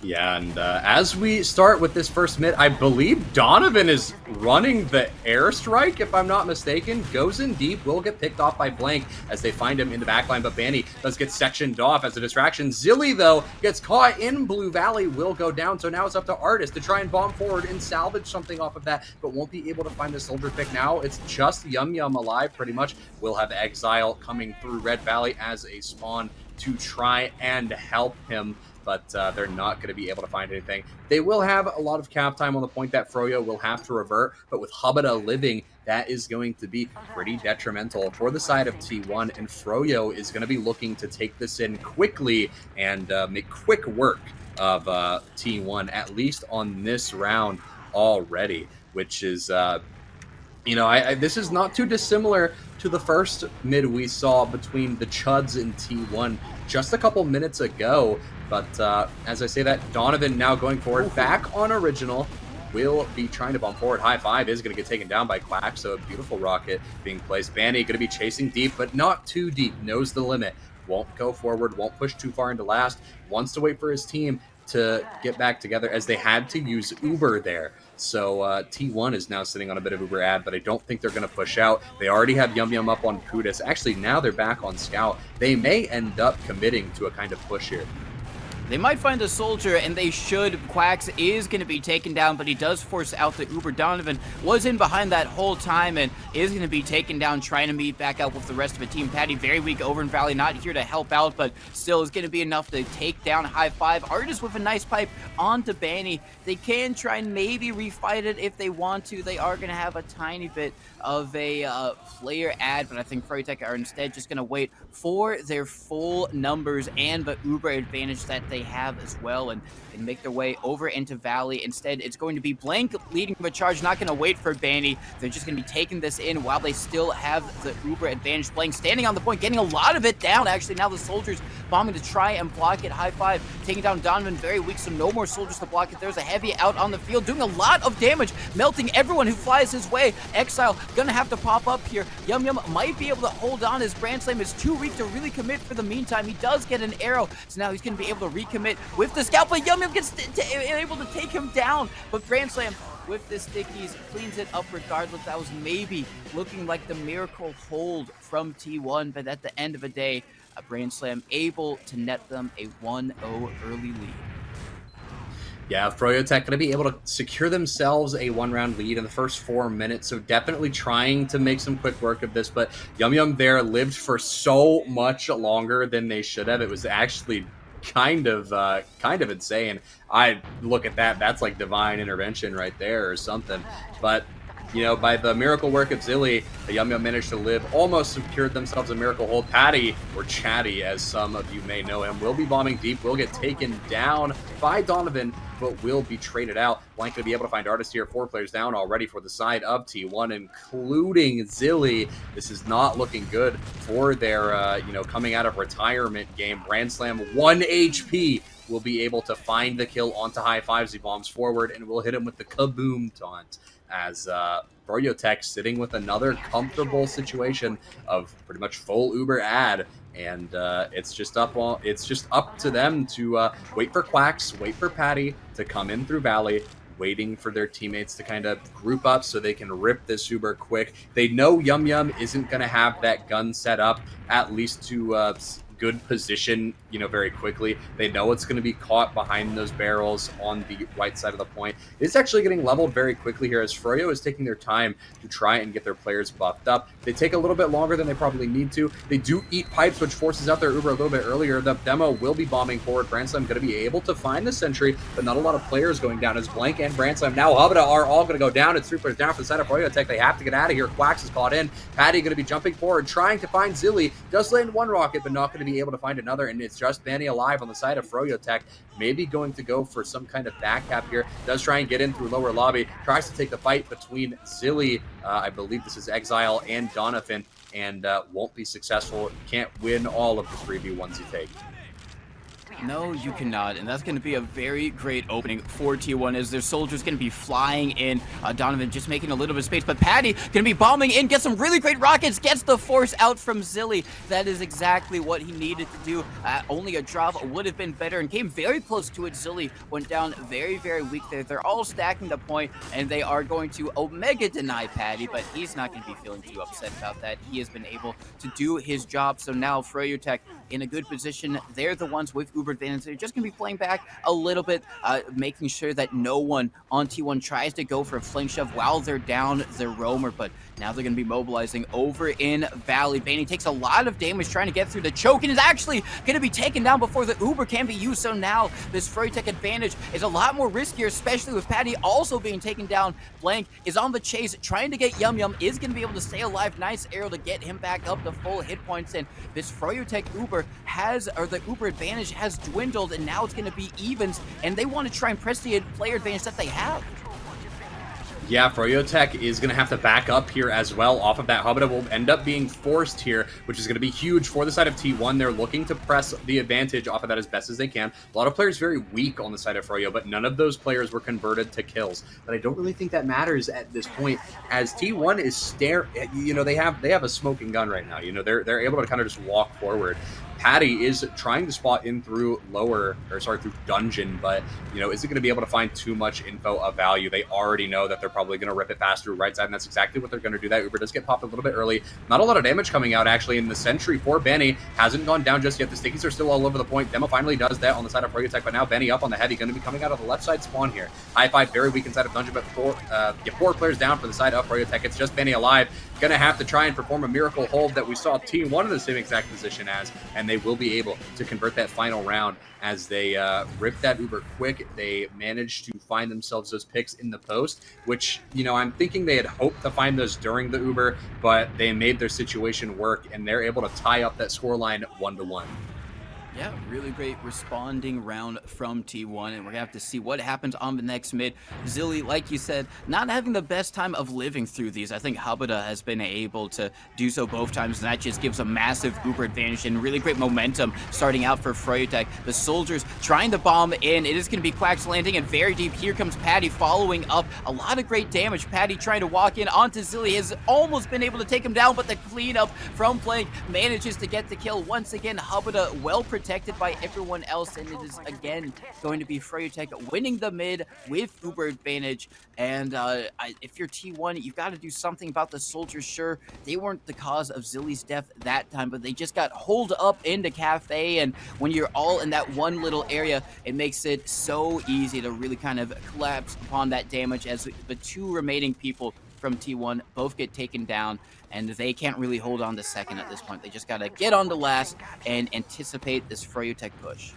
Yeah, and as we start with this first mid, I believe Donovan is running the airstrike, if I'm not mistaken. Goes in deep, will get picked off by Blank as they find him in the backline, but Banny does get sectioned off as a distraction. Zilly, though, gets caught in Blue Valley, will go down, so now it's up to Artist to try and bomb forward and salvage something off of that, but won't be able to find the soldier pick now. It's just Yum Yum alive, pretty much. We'll have Exile coming through Red Valley as a spawn to try and help him, but they're not going to be able to find anything. They will have a lot of cap time on the point that Froyo will have to revert, but with Hubada living, that is going to be pretty detrimental for the side of T1, and Froyo is going to be looking to take this in quickly and make quick work of T1, at least on this round already, which is... this is not too dissimilar to the first mid we saw between the Chuds and T1 just a couple minutes ago. But as I say that, Donovan now going forward, back on original, will be trying to bump forward. High Five is going to get taken down by Quack, so a beautiful rocket being placed. Banny going to be chasing deep, but not too deep, knows the limit. Won't go forward, won't push too far into last, wants to wait for his team to get back together as they had to use Uber there. So T1 is now sitting on a bit of Uber ad, but I don't think they're going to push out. They already have Yum Yum up on Kudus. Actually, now they're back on Scout. They may end up committing to a kind of push here. They might find a soldier, and they should. Quacks is going to be taken down, but he does force out the Uber. Donovan was in behind that whole time and is going to be taken down, trying to meet back up with the rest of the team. Patty, very weak over in Valley, not here to help out, but still is going to be enough to take down High Five. Artist with a nice pipe onto Banny. They can try and maybe refight it if they want to. They are going to have a tiny bit of a player ad, but I think froyotech are instead just going to wait for their full numbers and the Uber advantage that they have as well, and make their way over into Valley. Instead, it's going to be Blank leading the charge, not going to wait for Banny. They're just going to be taking this in while they still have the Uber advantage. Blank standing on the point, getting a lot of it down, actually. Now the soldiers bombing to try and block it. High Five taking down Donovan, very weak, so no more soldiers to block it. There's a heavy out on the field, doing a lot of damage, melting everyone who flies his way. Exile gonna have to pop up here. Yum Yum might be able to hold on. His Brand Slam is too weak to really commit for the meantime. He does get an arrow, so now he's gonna be able to recommit with the Scout, but Yum Yum gets able to take him down. But Brand Slam with the stickies cleans it up regardless. That was maybe looking like the miracle hold from T1, but at the end of the day, a Brand Slam able to net them a 1-0 early lead. Yeah, froyotech going to be able to secure themselves a one-round lead in the first 4 minutes, so definitely trying to make some quick work of this, but Yum Yum there lived for so much longer than they should have. It was actually kind of insane. I look at that, that's like divine intervention right there or something. But by the miracle work of Zilly, the Yum Yum managed to live, almost secured themselves a miracle hold. Patty, or Chatty as some of you may know him, will be bombing deep, will get taken down by Donovan, but will be traded out. Blank to be able to find Artist here. 4 players down already for the side of T1, including Zilly. This is not looking good for their, coming out of retirement game. Brand Slam, 1 HP, will be able to find the kill onto High Fives. He bombs forward and will hit him with the kaboom taunt as froyotech sitting with another comfortable situation of pretty much full Uber ad, and it's just up to them to wait for Quacks, wait for Patty to come in through Valley, waiting for their teammates to kind of group up so they can rip this Uber quick. They know Yum Yum isn't going to have that gun set up, at least to good position, very quickly. They know it's going to be caught behind those barrels on the right side of the point. It's actually getting leveled very quickly here as Froyo is taking their time to try and get their players buffed up. They take a little bit longer than they probably need to. They do eat pipes, which forces out their Uber a little bit earlier. The demo will be bombing forward. Brandslam going to be able to find the sentry, but not a lot of players going down as Blank and Brandslam, now Hubada, are all going to go down. It's 3 players down for the side of froyotech. They have to get out of here. Quacks is caught in. Patty going to be jumping forward, trying to find Zilly. Does land 1 rocket, but not going to be able to find another, and it's just Banny alive on the side of froyotech. Maybe going to go for some kind of back cap here. Does try and get in through lower lobby. Tries to take the fight between Zilly, I believe this is Exile, and Donovan, and won't be successful. Can't win all of the 3v1s you take. No, you cannot, and that's going to be a very great opening for T1 as their soldiers going to be flying in. Donovan just making a little bit of space, but Patty going to be bombing in, gets some really great rockets, gets the force out from Zilly. That is exactly what he needed to do. Only a drop would have been better and came very close to it. Zilly went down very, very weak there. They're all stacking the point, and they are going to Omega deny Patty, but he's not going to be feeling too upset about that. He has been able to do his job, so now froyotech in a good position. They're the ones with Uber advantage. They're just going to be playing back a little bit, making sure that no one on T1 tries to go for a flank shove while they're down the roamer. But now they're going to be mobilizing over in Valley. Bainey takes a lot of damage trying to get through the choke and is actually going to be taken down before the Uber can be used. So now this froyotech advantage is a lot more riskier, especially with Patty also being taken down. Blank is on the chase, trying to get Yum Yum, is going to be able to stay alive. Nice arrow to get him back up to full hit points. And this froyotech Uber the Uber advantage has dwindled, and now it's going to be evens, and they want to try and press the player advantage that they have. Yeah, froyotech is going to have to back up here as well off of that. Hubba will end up being forced here, which is going to be huge for the side of T1. They're looking to press the advantage off of that as best as they can. A lot of players very weak on the side of Froyo, but none of those players were converted to kills. But I don't really think that matters at this point, as T1 is they have a smoking gun right now. They're able to kind of just walk forward. Patty is trying to spot in through through dungeon, but, is it going to be able to find too much info of value? They already know that they're probably going to rip it fast through right side, and that's exactly what they're going to do. That Uber does get popped a little bit early. Not a lot of damage coming out, actually, and the sentry for Benny hasn't gone down just yet. The stickies are still all over the point. Demo finally does that on the side of froyotech, but now Benny up on the heavy, going to be coming out of the left side spawn here. High five, very weak inside of dungeon, but four players down for the side of froyotech. It's just Benny alive. Going to have to try and perform a miracle hold that we saw T1 in the same exact position as, and they will be able to convert that final round as they rip that Uber quick. They managed to find themselves those picks in the post, which, I'm thinking they had hoped to find those during the Uber, but they made their situation work, and they're able to tie up that scoreline 1-1. Yeah, really great responding round from T1, and we're gonna have to see what happens on the next mid. Zilly, like you said, not having the best time of living through these. I think Hubada has been able to do so both times, and that just gives a massive Uber advantage and really great momentum starting out for froyotech. The soldiers trying to bomb in. It is gonna be Quacks landing and very deep. Here comes Patty following up. A lot of great damage. Patty trying to walk in onto Zilly, has almost been able to take him down, but the cleanup from Plank manages to get the kill. Once again, Hubada well protected by everyone else, and it is again going to be froyotech winning the mid with Uber advantage. And if you're T1, you've got to do something about the soldiers. Sure, they weren't the cause of Zilly's death that time, but they just got holed up into Cafe, and when you're all in that one little area, it makes it so easy to really kind of collapse upon that damage as the two remaining people from T1 both get taken down, and they can't really hold on to second at this point. They just got to get on to last and anticipate this froyotech push.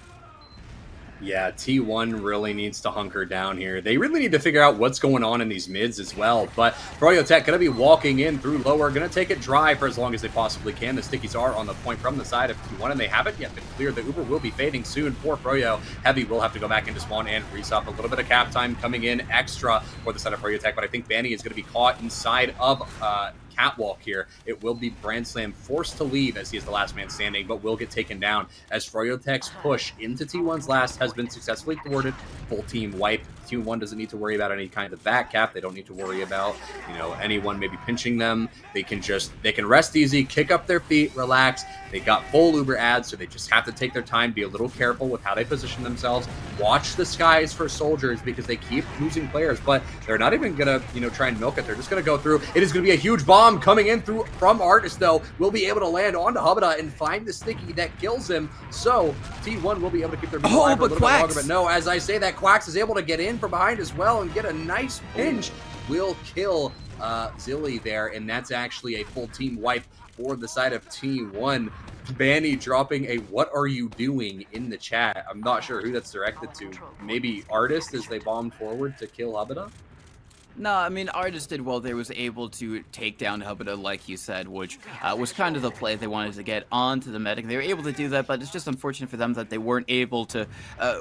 Yeah, T1 really needs to hunker down here. They really need to figure out what's going on in these mids as well. But froyotech going to be walking in through lower, going to take it dry for as long as they possibly can. The stickies are on the point from the side of T1, and they haven't yet been cleared. The Uber will be fading soon for Froyo. Heavy will have to go back into spawn and resup. A little bit of cap time coming in extra for the side of froyotech, but I think Banny is going to be caught inside of catwalk here. It will be Brand Slam forced to leave as he is the last man standing, but will get taken down as froyotech's push into T1's last has been successfully thwarted. Full team wipe. T1 doesn't need to worry about any kind of back cap. They don't need to worry about, anyone maybe pinching them. They can rest easy, kick up their feet, relax. They got full Uber ads, so they just have to take their time, be a little careful with how they position themselves. Watch the skies for soldiers because they keep losing players, but they're not even gonna, try and milk it. They're just gonna go through. It is gonna be a huge bomb coming in through from Artist, though. Will be able to land onto Hubada and find the sticky that kills him. So T1 will be able to keep their move alive for a little bit longer. But no, as I say that, Quacks is able to get in from behind as well and get a nice pinch. Will kill Zilly there, and that's actually a full team wipe for the side of T1. Banny dropping a "what are you doing" in the chat. I'm not sure who that's directed to. Maybe Artist as they bombed forward to kill Hubada? No, I mean, Artist did well there, was able to take down Hubada, like you said, which was kind of the play they wanted to get onto the medic. They were able to do that, but it's just unfortunate for them that they weren't able to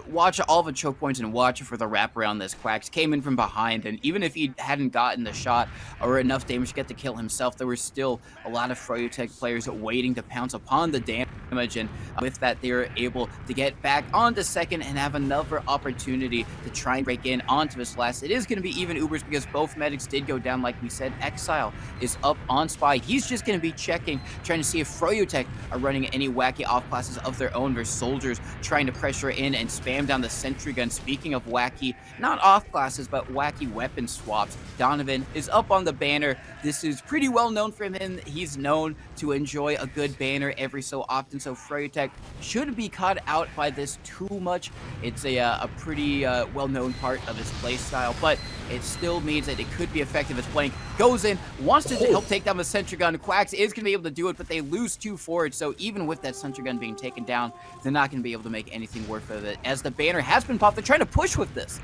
watch all the choke points and watch for the wraparound. This Quacks came in from behind, and even if he hadn't gotten the shot or enough damage to get the kill himself, there were still a lot of froyotech players waiting to pounce upon the damage. damage, and with that they're able to get back onto second and have another opportunity to try and break in onto this last. It is going to be even Ubers because both medics did go down. Like we said, Exile is up on Spy. He's just going to be checking, trying to see if froyotech are running any wacky off classes of their own. There's soldiers trying to pressure in and spam down the sentry gun. Speaking of wacky, not off classes, but wacky weapon swaps, Donovan is up on the banner. This is pretty well known for him. He's known to enjoy a good banner every so often, so froyotech shouldn't be caught out by this too much. It's a pretty well-known part of his play style, but it still means that it could be effective as Blank goes in, wants to help take down the sentry gun. Quacks is going to be able to do it, but they lose 2 forward, so even with that sentry gun being taken down, they're not going to be able to make anything worth of it. As the banner has been popped, they're trying to push with this.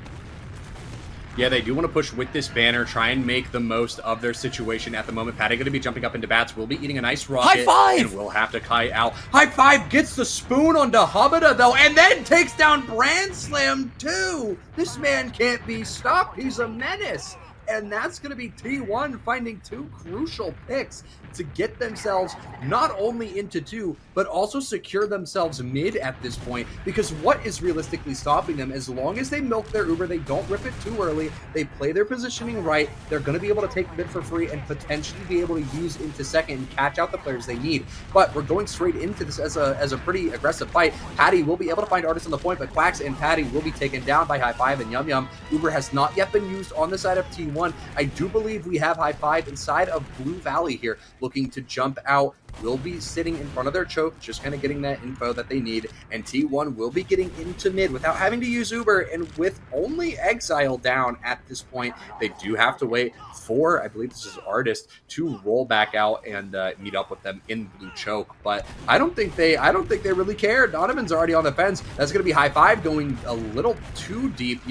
Yeah, they do want to push with this banner, try and make the most of their situation at the moment. Patty going to be jumping up into bats. Will be eating a nice rocket. High five! And we'll have to kite out. High five gets the spoon onto Hubada, though, and then takes down Brand Slam, too. This man can't be stopped. He's a menace. And that's going to be T1 finding 2 crucial picks to get themselves not only into 2, but also secure themselves mid at this point. Because what is realistically stopping them? As long as they milk their Uber, they don't rip it too early, they play their positioning right, they're going to be able to take mid for free and potentially be able to use into second and catch out the players they need. But we're going straight into this as a pretty aggressive fight. Patty will be able to find Artist on the point, but Quacks and Patty will be taken down by High Five and Yum Yum. Uber has not yet been used on the side of T1. I do believe we have High Five inside of Blue Valley here, looking to jump out. Will be sitting in front of their choke, just kind of getting that info that they need, and T1 will be getting into mid without having to use Uber, and with only Exile down at this point, they do have to wait for, I believe this is Artist, to roll back out and meet up with them in Blue Choke. But I don't think they really care. Donovan's already on the fence. That's going to be High Five going a little too deep,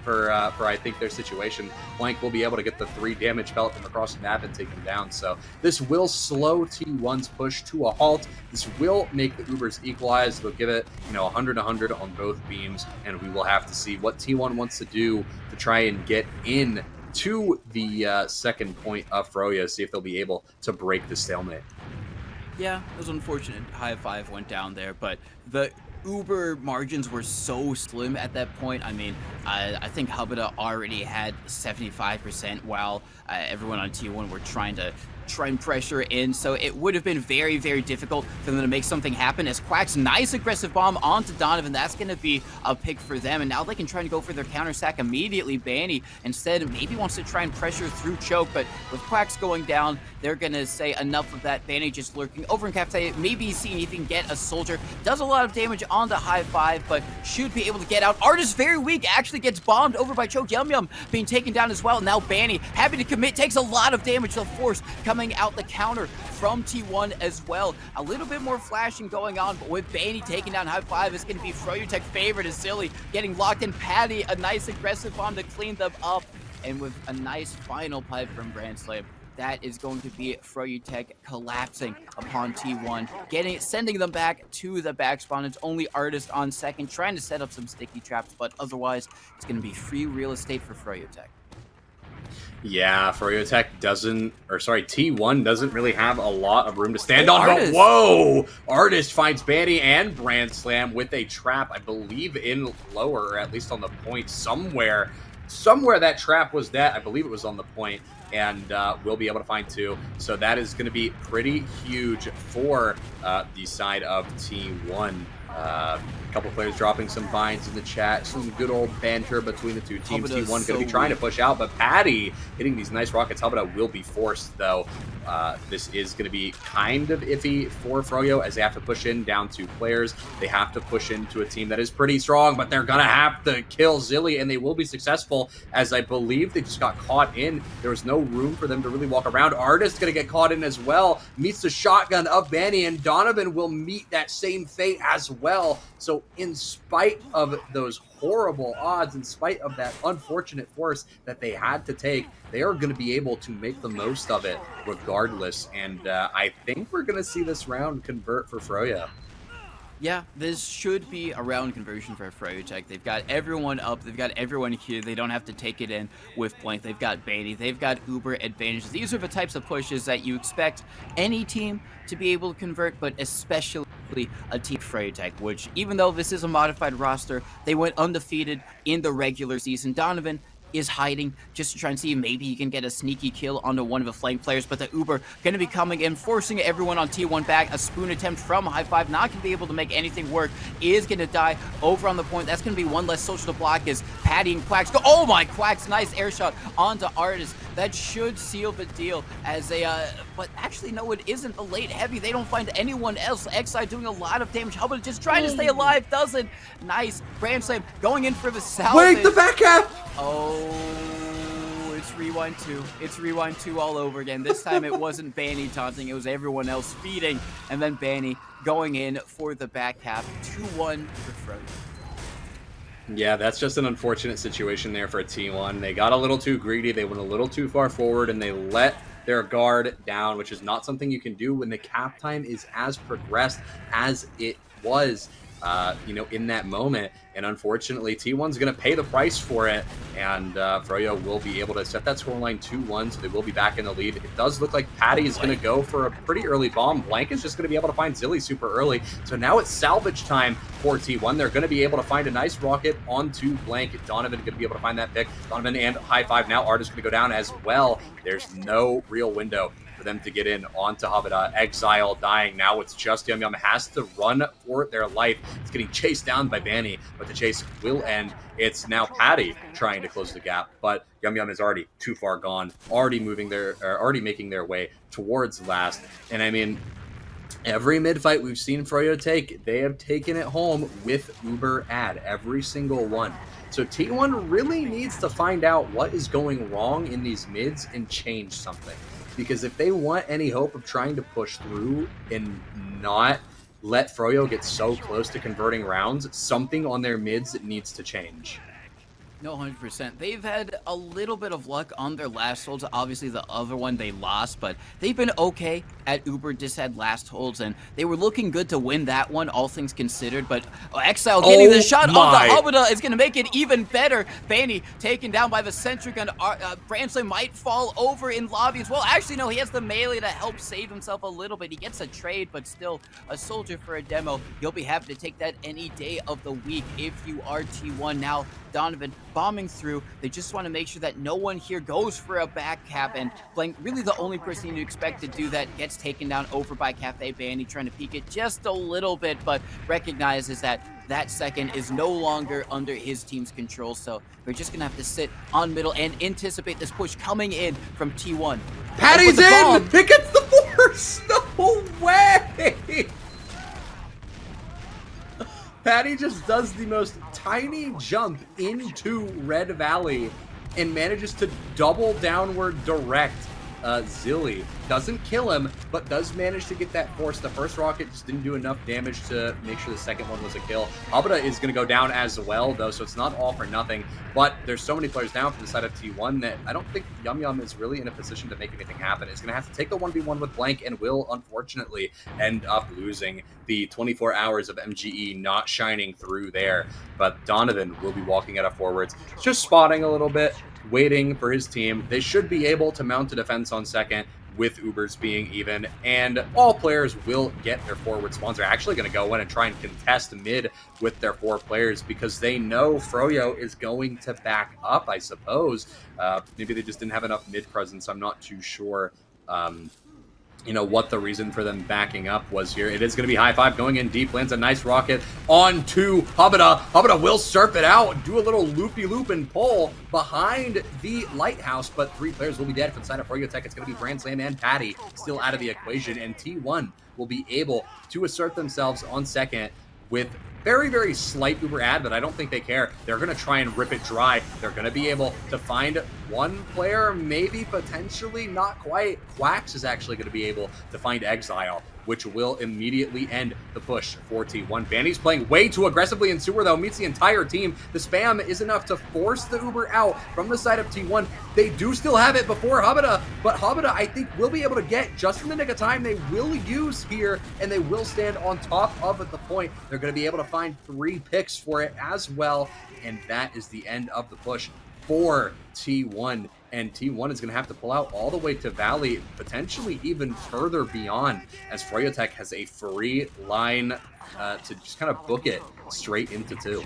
for I think their situation. Blank will be able to get the 3 damage felt from across the map and take them down. So this will slow T1's push to a halt. This will make the Ubers equalize. They'll give it, 100-100 on both beams, and we will have to see what T1 wants to do to try and get in to the second point of Froyo, see if they'll be able to break the stalemate. Yeah, it was unfortunate. High Five went down there, but the Uber margins were so slim at that point. I mean, I think Hubada already had 75%, while everyone on T1 were trying and pressure in, so it would have been very, very difficult for them to make something happen. As Quack's nice aggressive bomb onto Donovan, that's going to be a pick for them, and now they can try and go for their counter sack immediately. Banny instead maybe wants to try and pressure through choke, but with Quack's going down, they're going to say enough of that. Banny just lurking over in Cafe, maybe seeing if he can get a soldier. Does a lot of damage on the High Five, but should be able to get out. Artist very weak, actually gets bombed over by Choke. Yum Yum being taken down as well. Now Banny, happy to commit, takes a lot of damage. The force coming out the counter from T1 as well. A little bit more flashing going on, but with Banny taking down High Five, it's going to be froyotech favorite as Silly getting locked in. Patty, a nice aggressive bomb to clean them up, and with a nice final pipe from Brand Slave, that is going to be froyotech collapsing upon T1, sending them back to the back spawn. It's only Artist on second, trying to set up some sticky traps, but otherwise it's going to be free real estate for froyotech. Yeah, T1 doesn't really have a lot of room to stand on. But whoa! Artist finds Banny and Brand Slam with a trap, I believe in lower, or at least on the point somewhere. Somewhere that trap was I believe it was on the point, and we'll be able to find 2. So that is going to be pretty huge for the side of T1. A couple players dropping some vines in the chat. Some good old banter between the two teams. T1 going to be trying to push out, but Patty hitting these nice rockets. Hubada will be forced, though. This is going to be kind of iffy for Froyo, as they have to push in down 2 players. They have to push into a team that is pretty strong, but they're going to have to kill Zilly, and they will be successful, as I believe they just got caught in. There was no room for them to really walk around. Artist going to get caught in as well. Meets the shotgun of Banny, and Donovan will meet that same fate as well. So in spite of those horrible odds, in spite of that unfortunate force that they had to take, they are going to be able to make the most of it regardless. And I think we're going to see this round convert for Froyo. Yeah, this should be a round conversion for froyotech. They've got everyone up. They've got everyone here. They don't have to take it in with blank. They've got Baity. They've got Uber advantages. These are the types of pushes that you expect any team to be able to convert, but especially a team froyotech, which even though this is a modified roster, they went undefeated in the regular season. Donovan is hiding just to try and see maybe he can get a sneaky kill onto one of the flank players, but the Uber going to be coming in, forcing everyone on T1 back. A spoon attempt from High Five, not going to be able to make anything work, is going to die over on the point. That's going to be one less social to block as Patty and Quacks go. Oh my, Quacks, nice air shot onto Artist. That should seal the deal as they, but actually, no, it isn't. The late heavy, they don't find anyone else. Xi doing a lot of damage. Hubbard just trying to stay alive, doesn't. Nice. Brand Slam going in for the salvage. Wait, the back cap! Oh, it's Rewind 2. It's Rewind 2 all over again. This time it wasn't Banny taunting, it was everyone else feeding. And then Banny going in for the back half. 2-1 for Froyo. Yeah, that's just an unfortunate situation there for a T1. They got a little too greedy, they went a little too far forward, and they let their guard down, which is not something you can do when the cap time is as progressed as it was, in that moment. And unfortunately, T1's going to pay the price for it, and Froyo will be able to set that scoreline 2-1, so they will be back in the lead. It does look like Patty is going to go for a pretty early bomb. Blank is just going to be able to find Zilly super early, so now it's salvage time for T1. They're going to be able to find a nice rocket onto Blank. Donovan going to be able to find that pick. Donovan and High Five now. Artist going to go down as well. There's no real window for them to get in onto Habada. Exile dying. Now it's just Yum Yum has to run for their life. It's getting chased down by Banny, but the chase will end. It's now Patty trying to close the gap, but Yum Yum is already too far gone, already making their way towards last. And I mean, every mid-fight we've seen Froyo take, they have taken it home with Uber ad, every single one. So T1 really needs to find out what is going wrong in these mids and change something. Because if they want any hope of trying to push through and not let Froyo get so close to converting rounds, something on their mids needs to change. No, 100%. They've had a little bit of luck on their last holds. Obviously, the other one they lost, but they've been okay at Uber. Just had last holds, and they were looking good to win that one, all things considered. But Exile getting the shot on the Habada is going to make it even better. Banny taken down by the Sentry Gun. Bransley might fall over in lobby as well. Actually, no, he has the melee to help save himself a little bit. He gets a trade, but still a soldier for a demo. You'll be happy to take that any day of the week if you are T1. Now, Donovan bombing through. They just want to make sure that no one here goes for a back cap, and Blank, really the only person you expect to do that, gets taken down over by Cafe Bandy, trying to peek it just a little bit, but recognizes that that second is no longer under his team's control, so they're just gonna have to sit on middle and anticipate this push coming in from T1. Patty's in! It gets the force! No way! Patty just does the most tiny jump into Red Valley and manages to double downward direct Zilly. Doesn't kill him, but does manage to get that force. The first rocket just didn't do enough damage to make sure the second one was a kill. Habada is going to go down as well, though, so it's not all for nothing. But there's so many players down for the side of T1 that I don't think Yum Yum is really in a position to make anything happen. It's going to have to take the 1v1 with Blank and will, unfortunately, end up losing. The 24 hours of MGE not shining through there. But Donovan will be walking out of forwards, just spotting a little bit, waiting for his team. They should be able to mount a defense on second, with Ubers being even, and all players will get their forward spawns. They're actually going to go in and try and contest mid with their 4 players because they know Froyo is going to back up, I suppose. Maybe they just didn't have enough mid presence. I'm not too sure what the reason for them backing up was here. It is going to be High Five going in deep, lands a nice rocket onto Habada. Habada will surf it out, do a little loopy-loop and pull behind the lighthouse, but 3 players will be dead for the side of froyotech. It's going to be Brand Slam and Patty still out of the equation, and T1 will be able to assert themselves on second with very, very slight Uber ad, but I don't think they care. They're going to try and rip it dry. They're going to be able to find one player, maybe, potentially, not quite. Quacks is actually going to be able to find Exile. which will immediately end the push for T1. Banny's playing way too aggressively in sewer, though, meets the entire team. The spam is enough to force the Uber out from the side of T1. They do still have it before Habita, but Habita, I think, will be able to get just in the nick of time. They will use here, and they will stand on top of the point. They're going to be able to find 3 picks for it as well, and that is the end of the push for T1. And T1 is going to have to pull out all the way to Valley, potentially even further beyond, as froyotech has a free line to just kind of book it straight into 2.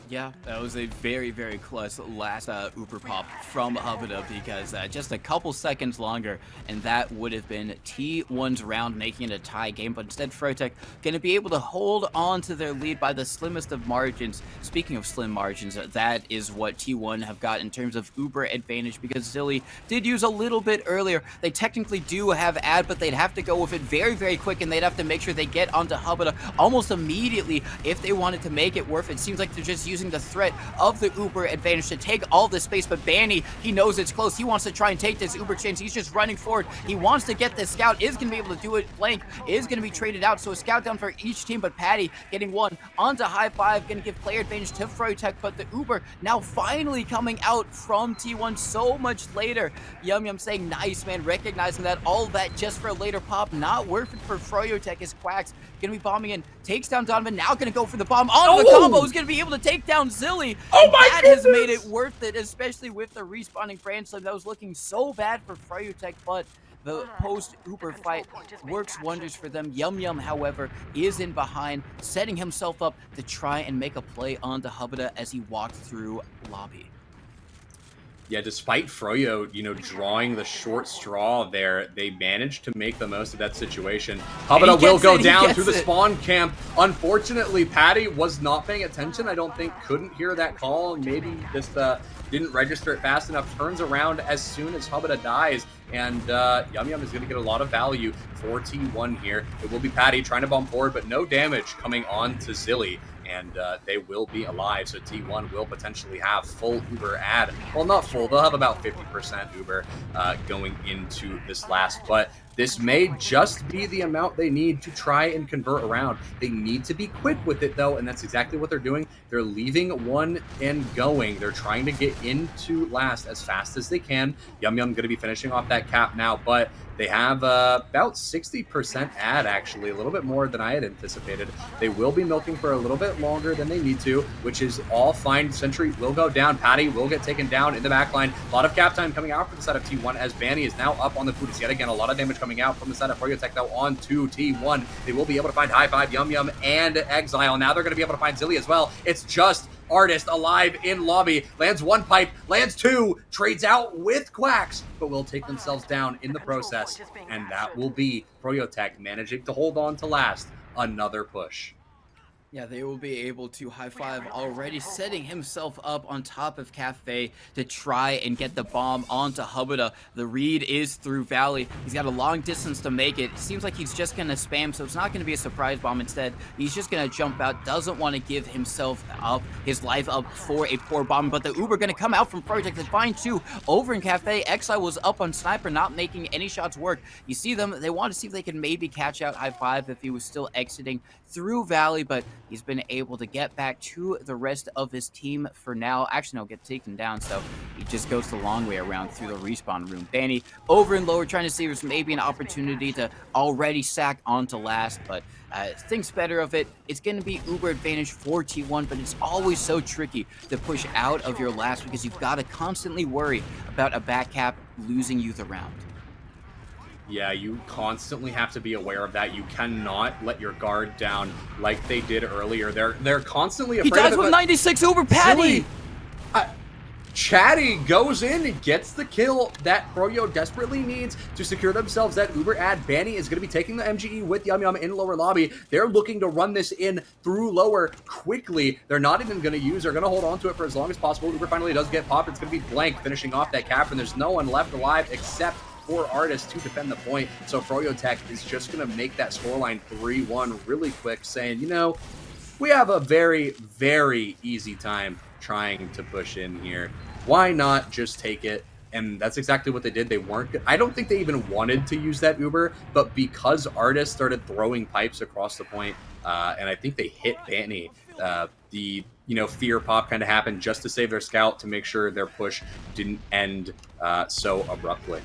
Yeah, that was a very, very close last Uber pop from Habita, because just a couple seconds longer, and that would have been T1's round, making it a tie game. But instead, froyotech going to be able to hold on to their lead by the slimmest of margins. Speaking of slim margins, that is what T1 have got in terms of Uber advantage, because Zilly did use a little bit earlier. They technically do have ad, but they'd have to go with it very, very quick, and they'd have to make sure they get onto Habita almost immediately if they wanted to make it worth it. Seems like they're just using the threat of the Uber advantage to take all this space, but Banny, he knows it's close. He wants to try and take this Uber chance. He's just running forward. He wants to get this scout, is going to be able to do it. Blank is going to be traded out, so a scout down for each team, but Patty getting one onto high five, going to give player advantage to froyotech, but the Uber now finally coming out from T1 so much later. Yum saying, nice, man, recognizing that all that just for a later pop, not worth it for froyotech, as Quacks going to be bombing in, takes down Donovan, now going to go for the bomb onto the combo, is going to be able to take down Zilly. Oh my That goodness! has made it worth it, especially with the respawning Brand Slam. That was looking so bad for froyotech, but the post-Uber fight works wonders for them. Yum, however, is in behind, setting himself up to try and make a play onto Habita as he walked through lobby. Yeah, despite Froyo, drawing the short straw there, they managed to make the most of that situation. Habita will go down through the spawn camp. Unfortunately, Patty was not paying attention. I don't think, couldn't hear that call. Maybe just didn't register it fast enough. Turns around as soon as Habita dies. And Yum is going to get a lot of value for T1 here. It will be Patty trying to bomb forward, but no damage coming on to Zilly. And they will be alive, so T1 will potentially have full Uber ad. Well, not full, they'll have about 50% Uber going into this last, but this may just be the amount they need to try and convert around. They need to be quick with it, though, and that's exactly what they're doing. They're leaving one and going. They're trying to get into last as fast as they can. Yum going to be finishing off that cap now, but they have about 60% ad, actually, a little bit more than I had anticipated. They will be milking for a little bit longer than they need to, which is all fine. Sentry will go down. Patty will get taken down in the back line. A lot of cap time coming out for the side of T1 as Banny is now up on the Pootis. Yet again, a lot of damage coming out from the side of froyotech, though, on to T1. They will be able to find high five, Yum and Exile. Now they're going to be able to find Zilly as well. It's just Artist alive in lobby, lands 1 pipe, lands 2, trades out with Quacks, but will take themselves down in the process, and that will be froyotech managing to hold on to last another push. Yeah, they will be able to high five, already setting himself up on top of Cafe to try and get the bomb onto Habita. The read is through Valley. He's got a long distance to make it. Seems like he's just going to spam, so it's not going to be a surprise bomb. Instead, he's just going to jump out, doesn't want to give himself up, his life up for a poor bomb, but the Uber going to come out from Project and find 2 over in Cafe. Exile was up on Sniper, not making any shots work. You see them, they want to see if they can maybe catch out high five if he was still exiting through Valley, but he's been able to get back to the rest of his team for now. Actually, no, get taken down, so he just goes the long way around through the respawn room. Banny over and lower, trying to see if there's maybe an opportunity to already sack onto last, but thinks better of it. It's going to be Uber advantage for T1, but it's always so tricky to push out of your last because you've got to constantly worry about a back cap losing you the round. Yeah, you constantly have to be aware of that. You cannot let your guard down like they did earlier. They're constantly afraid of it. He dies with 96 Uber Patty! Chatty goes in and gets the kill that Froyo desperately needs to secure themselves that Uber ad. Banny is going to be taking the MGE with Yum in lower lobby. They're looking to run this in through lower quickly. They're not even going to use. They're going to hold on to it for as long as possible. Uber finally does get popped. It's going to be Blank finishing off that cap, and there's no one left alive except for Artist to defend the point. So froyotech is just going to make that scoreline 3-1 really quick, saying, we have a very, very easy time trying to push in here. Why not just take it and that's exactly what they did. They weren't. I don't think they even wanted to use that Uber, but because Artist started throwing pipes across the point, and I think they hit Banny. The fear pop kind of happened just to save their scout to make sure their push didn't end so abruptly.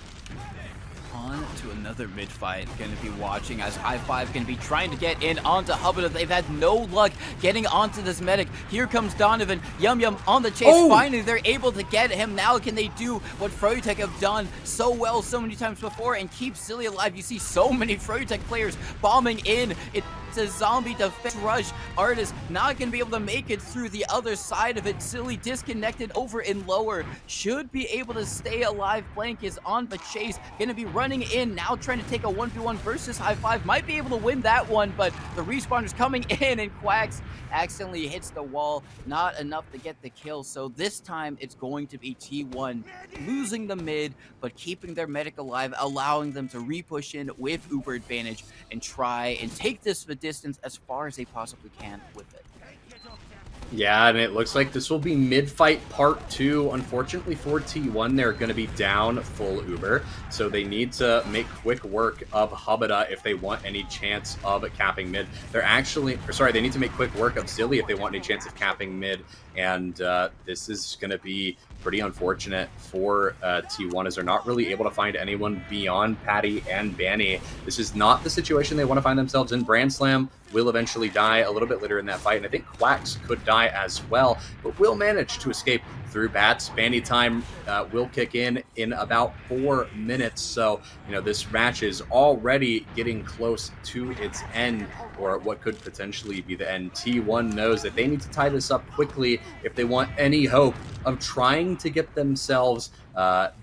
On to another mid fight. Going to be watching as High Five going to be trying to get in onto Hubba. They've had no luck getting onto this medic. Here comes Donovan. Yum Yum on the chase. Oh! Finally, they're able to get him. Now can they do what froyotech have done so well so many times before and keep Silly alive? You see so many froyotech players bombing in. It's a zombie defense rush. Artist not going to be able to make it through the other side of it. Silly disconnected over in lower. Should be able to stay alive. Blank is on the chase. Going to be running in. Now trying to take a 1v1 versus High Five. Might be able to win that one, but the respawners coming in and Quacks accidentally hits the wall. Not enough to get the kill. So this time it's going to be T1 losing the mid, but keeping their medic alive, allowing them to repush in with Uber advantage and try and take this the distance as far as they possibly can with it. Yeah, and it looks like this will be mid-fight part 2. Unfortunately for T1, they're going to be down full Uber, so they need to make quick work of Hubba if they want any chance of capping mid. They need to make quick work of Silly if they want any chance of capping mid, and this is going to be pretty unfortunate for T1 as they're not really able to find anyone beyond Patty and Banny. This is not the situation they want to find themselves in. Brand Slam will eventually die a little bit later in that fight, and I think Quacks could die as well, but will manage to escape through bats. Banny time will kick in about 4 minutes, so this match is already getting close to its end, or what could potentially be the end. T1 knows that they need to tie this up quickly if they want any hope of trying to get themselves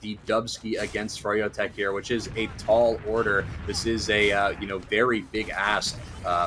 the Dubski against froyotech here, which is a tall order. This is a very big ask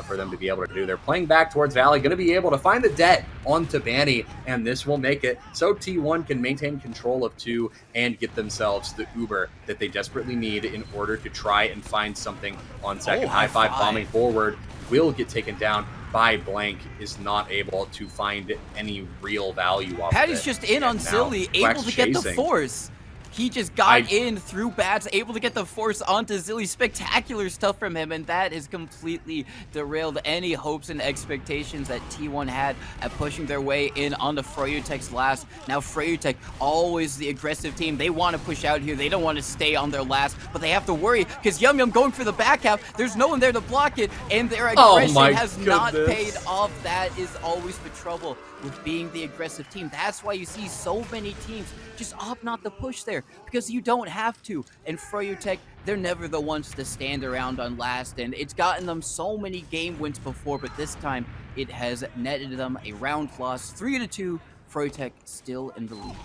for them to be able to do. They're playing back towards Valley, going to be able to find the debt onto Banny, and this will make it so T1 can maintain control of 2 and get themselves the Uber that they desperately need in order to try and find something on second. High Five bombing forward will get taken down by Blank, is not able to find any real value off Patty's of it. just in on Silly, able to get the force. He just got in through bats, able to get the force onto Zilly. Spectacular stuff from him, and that has completely derailed any hopes and expectations that T1 had at pushing their way in onto froyotech's last. Now froyotech, always the aggressive team. They want to push out here. They don't want to stay on their last, but they have to worry because Yum Yum going for the back half. There's no one there to block it, and their aggression has not paid off. That is always the trouble with being the aggressive team. That's why you see so many teams just opt not to push there, because you don't have to. And froyotech, they're never the ones to stand around on last, and it's gotten them so many game wins before, but this time it has netted them a round loss. 3-2, froyotech still in the lead.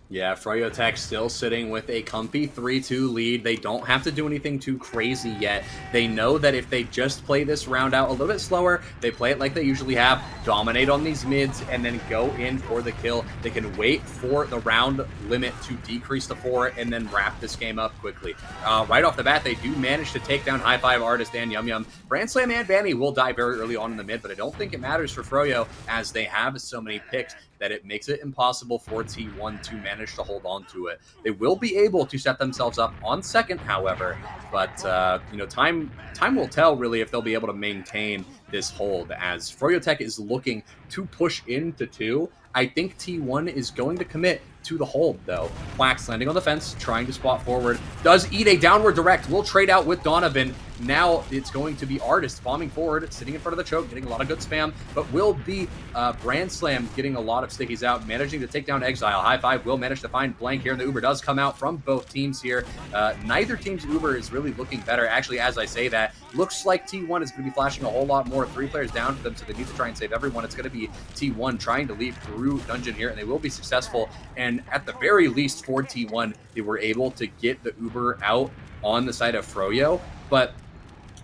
Yeah, froyotech still sitting with a comfy 3-2 lead. They don't have to do anything too crazy yet. They know that if they just play this round out a little bit slower, they play it like they usually have, dominate on these mids, and then go in for the kill. They can wait for the round limit to decrease to 4 and then wrap this game up quickly. Right off the bat, they do manage to take down High Five, Artist, and Yum Yum. Brand Slam and Banny will die very early on in the mid, but I don't think it matters for Froyo as they have so many picks that it makes it impossible for T1 to manage to hold on to it. They will be able to set themselves up on second, however, but time will tell really if they'll be able to maintain this hold, as froyotech is looking to push into 2. I think T1 is going to commit to the hold, though. Quacks landing on the fence, trying to spot forward. Does eat a downward direct. Will trade out with Donovan. Now it's going to be Artist bombing forward, sitting in front of the choke, getting a lot of good spam, but will be Brand Slam getting a lot of stickies out, managing to take down Exile. High Five will manage to find Blank here, and the Uber does come out from both teams here. Neither team's Uber is really looking better. Actually, as I say that, looks like T1 is going to be flashing a whole lot more. 3 players down for them, so they need to try and save everyone. It's going to be T1 trying to leave through Dungeon here, and they will be successful. And at the very least for T1, they were able to get the Uber out on the side of Froyo, but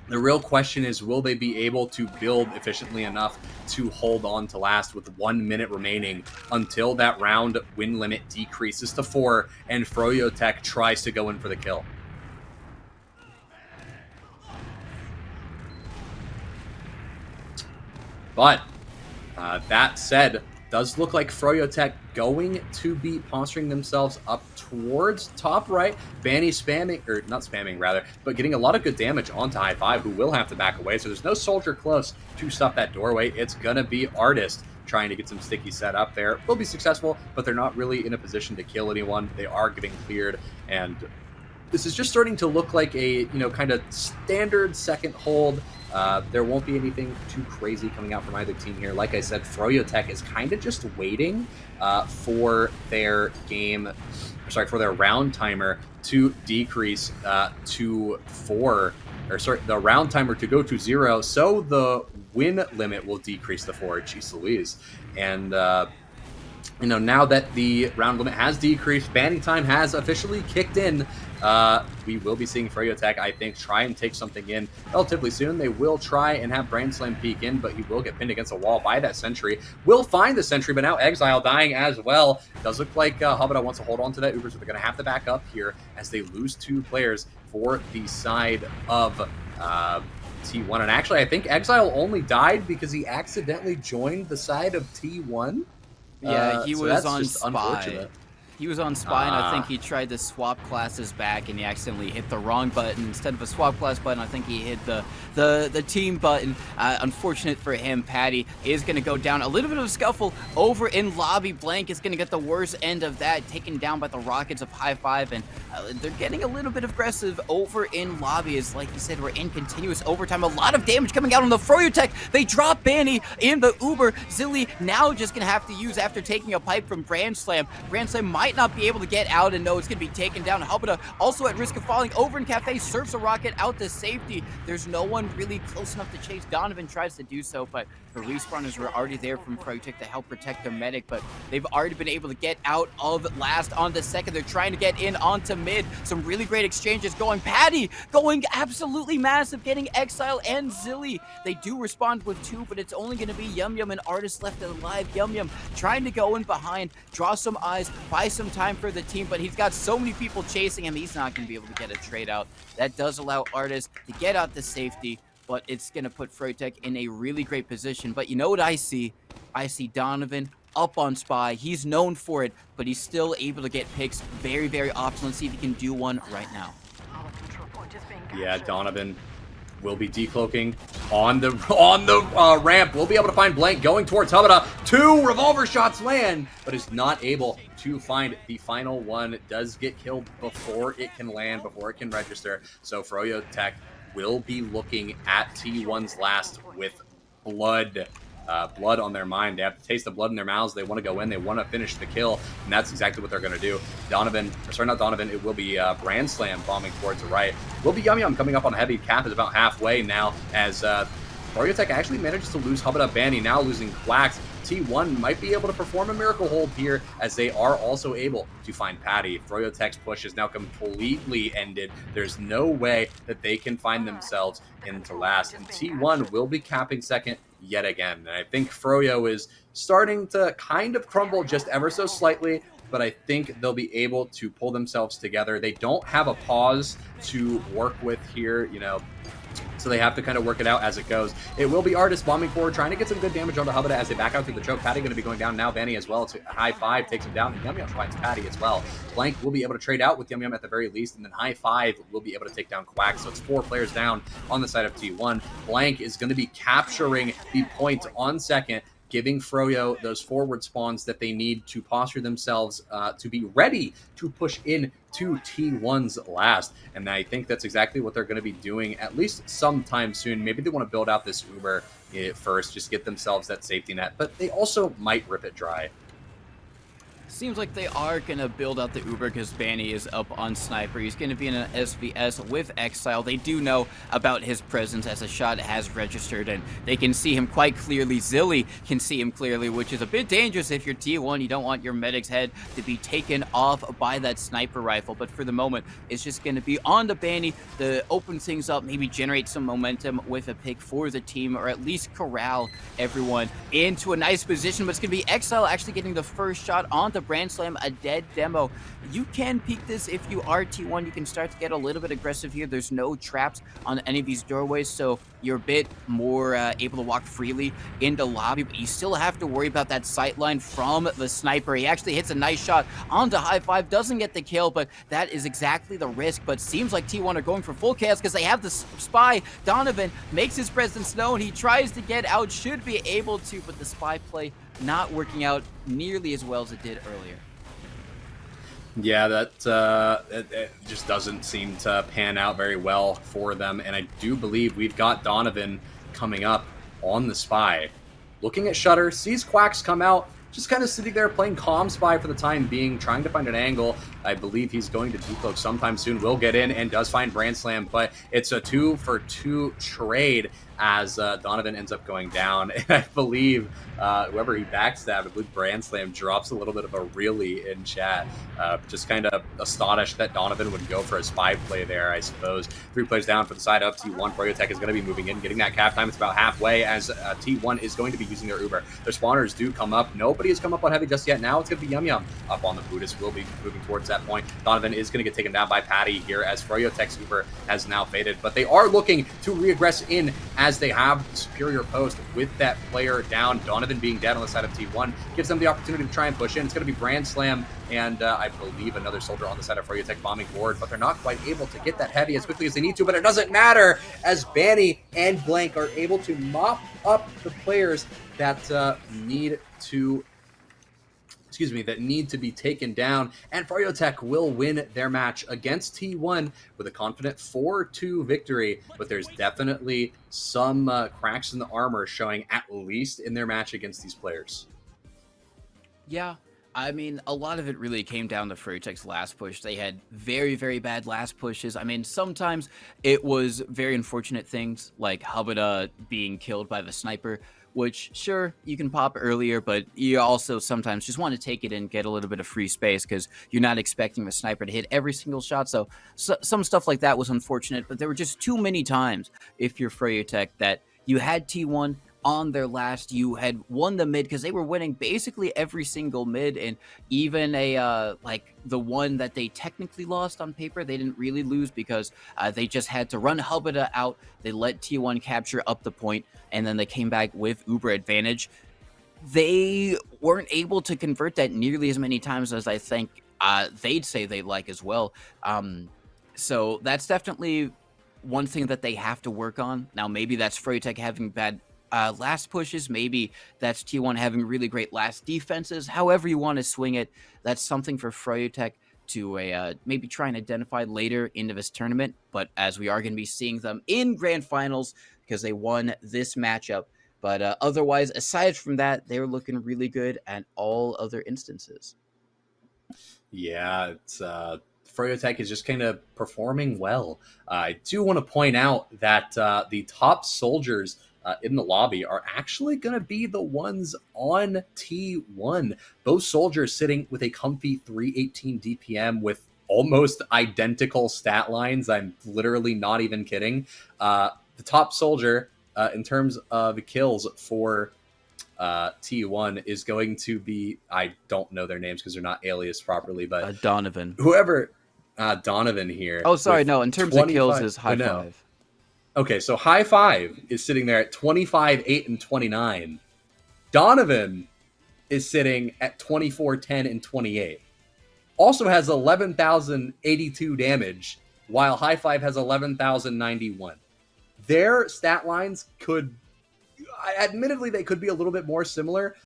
the real question is, will they be able to build efficiently enough to hold on to last with 1 minute remaining until that round win limit decreases to 4 and froyotech tries to go in for the kill? But that said, does look like froyotech going to be posturing themselves up towards top right. Banny spamming, or not spamming rather, but getting a lot of good damage onto high five, who will have to back away. So there's no soldier close to stuff that doorway. It's gonna be Artist trying to get some sticky set up there. Will be successful, but they're not really in a position to kill anyone. They are getting cleared, and this is just starting to look like a, kind of standard second hold. There won't be anything too crazy coming out from either team here. Like I said, froyotech is kind of just waiting for their for their round timer to decrease to 4, the round timer to go to 0, so the win limit will decrease to 4. Jeez Louise. And now that the round limit has decreased, banning time has officially kicked in. We will be seeing froyotech, I think, try and take something in relatively soon. They will try and have Brand Slam peek in, but he will get pinned against a wall by that sentry. Will find the sentry, but now Exile dying as well. Does look like Habada wants to hold on to that Uber, so they're going to have to back up here as they lose 2 players for the side of T1. And actually, I think Exile only died because he accidentally joined the side of T1. Yeah, he so was that's on just Spy. unfortunate. He was on Spy, and I think he tried to swap classes back, and he accidentally hit the wrong button. Instead of a swap class button, I think he hit the team button. Unfortunate for him, Patty is going to go down. A little bit of a scuffle over in lobby. Blank is going to get the worst end of that, taken down by the Rockets of high five, and they're getting a little bit aggressive over in lobby. As like you said, we're in continuous overtime. A lot of damage coming out on the froyotech. They drop Banny in the Uber. Zilly now just going to have to use after taking a pipe from Brand Slam. Brand Slam might not be able to get out and know it's going to be taken down. Habada also at risk of falling over in Cafe, surfs a rocket out to safety. There's no one really close enough to chase. Donovan tries to do so, but the respawners were already there from froyotech to help protect their medic, but they've already been able to get out of last onto second. They're trying to get in onto mid. Some really great exchanges going. Patty going absolutely massive, getting Exile and Zilly. They do respond with 2, but it's only going to be Yum Yum and Artist left alive. Yum Yum trying to go in behind, draw some eyes, buy some time for the team, but he's got so many people chasing him, he's not going to be able to get a trade out. That does allow Artist to get out to safety, but it's going to put froyotech in a really great position. But you know what I see? I see Donovan up on Spy. He's known for it, but he's still able to get picks very, very often. Let's see if he can do one right now. Yeah, Donovan will be decloaking on the ramp. We'll be able to find Blank going towards Habada. 2 revolver shots land, but is not able to find the final one. It does get killed before it can land, before it can register. So froyotech will be looking at T1's last with blood on their mind. They have to taste the blood in their mouths. They want to go in. They want to finish the kill, and that's exactly what they're going to do. Not Donovan. It will be Brand Slam bombing towards the right. Will be Yum Yum coming up on heavy. Cap is about halfway now as froyotech actually manages to lose Habada Banny, now losing Quacks. T1 might be able to perform a miracle hold here as they are also able to find Patty. froyotech's push is now completely ended. There's no way that they can find themselves into last, and T1 will be capping second yet again. And I think Froyo is starting to kind of crumble just ever so slightly, but I think they'll be able to pull themselves together. They don't have a pause to work with here, so they have to kind of work it out as it goes. It will be Artist bombing forward, trying to get some good damage onto Habada as they back out through the choke. Patty going to be going down now. Vanny as well. It's a high five, takes him down. And Yum Yum finds Patty as well. Blank will be able to trade out with Yum Yum at the very least, and then high five will be able to take down Quack. So it's 4 players down on the side of T1. Blank is going to be capturing the point on second, giving Froyo those forward spawns that they need to posture themselves to be ready to push in to T1's last. And I think that's exactly what they're going to be doing at least sometime soon. Maybe they want to build out this Uber first, just get themselves that safety net, but they also might rip it dry. Seems like they are going to build out the Uber because Banny is up on Sniper. He's going to be in an SVS with Exile. They do know about his presence as a shot has registered, and they can see him quite clearly. Zilly can see him clearly, which is a bit dangerous if you're T1. You don't want your medic's head to be taken off by that sniper rifle, but for the moment, it's just going to be on the Banny to open things up, maybe generate some momentum with a pick for the team, or at least corral everyone into a nice position. But it's going to be Exile actually getting the first shot onto the Brand Slam, a dead demo. You can peek this if you are T1. You can start to get a little bit aggressive here. There's no traps on any of these doorways, so you're a bit more able to walk freely into lobby, but you still have to worry about that sightline from the sniper. He actually hits a nice shot onto High Five, doesn't get the kill, but that is exactly the risk. But seems like T1 are going for full chaos because they have the spy. Donovan makes his presence known. He tries to get out, should be able to, but the spy play not working out nearly as well as it did earlier. Yeah, that it just doesn't seem to pan out very well for them. And I do believe we've got Donovan coming up on the spy. Looking at Shutter, sees Quacks come out, just kind of sitting there playing calm spy for the time being, trying to find an angle. I believe he's going to decloak sometime soon, will get in and does find Brand Slam, but it's a 2-for-2 trade as Donovan ends up going down. And I believe whoever he backstabbed, I believe Brand Slam drops a little bit of a really in chat. Just kind of astonished that Donovan would go for a spy play there, I suppose. 3 plays down for the side of T1. froyotech is going to be moving in, getting that cap time. It's about halfway as T1 is going to be using their Uber. Their spawners do come up. Nobody has come up on heavy just yet. Now it's going to be Yum Yum up on the Buddhist. Will be moving towards that point. Donovan is going to get taken down by Patty here as froyotech's Uber has now faded. But they are looking to reaggress in as they have superior post with that player down. Donovan being dead on the side of T1 gives them the opportunity to try and push in. It's going to be Brand Slam and I believe another soldier on the side of froyotech bombing forward, but they're not quite able to get that heavy as quickly as they need to, but it doesn't matter as Banny and Blank are able to mop up the players that need to be taken down, and froyotech will win their match against T1 with a confident 4-2 victory, but there's definitely some cracks in the armor showing at least in their match against these players. Yeah, I mean, a lot of it really came down to froyotech's last push. They had very, very bad last pushes. I mean, sometimes it was very unfortunate things, like Hubada being killed by the sniper, which, sure, you can pop earlier, but you also sometimes just want to take it and get a little bit of free space because you're not expecting the sniper to hit every single shot. So some stuff like that was unfortunate, but there were just too many times, if you're froyotech, that you had T1 on their last. You had won the mid because they were winning basically every single mid, and even like the one that they technically lost on paper, they didn't really lose because they just had to run Hubada out. They let T1 capture up the point, and then they came back with Uber advantage. They weren't able to convert that nearly as many times as I think they'd say they like as well. So that's definitely one thing that they have to work on. Now, maybe that's froyotech having bad last pushes, maybe that's T1 having really great last defenses. However you want to swing it, that's something for froyotech to maybe try and identify later into this tournament. But as we are going to be seeing them in grand finals because they won this matchup. But otherwise, aside from that, they were looking really good at all other instances. Yeah, it's froyotech is just kind of performing well. I do want to point out that the top soldiers in the lobby are actually going to be the ones on T1. Both soldiers sitting with a comfy 318 DPM with almost identical stat lines. I'm literally not even kidding. The top soldier in terms of kills for T1 is going to be, I don't know their names because they're not aliased properly, but Donovan. Whoever, Donovan here. Oh, sorry, no, in terms of kills is High Five. Okay, so High Five is sitting there at 25, 8, and 29. Donovan is sitting at 24, 10, and 28. Also has 11,082 damage, while High Five has 11,091. Their stat lines could, admittedly, they could be a little bit more similar,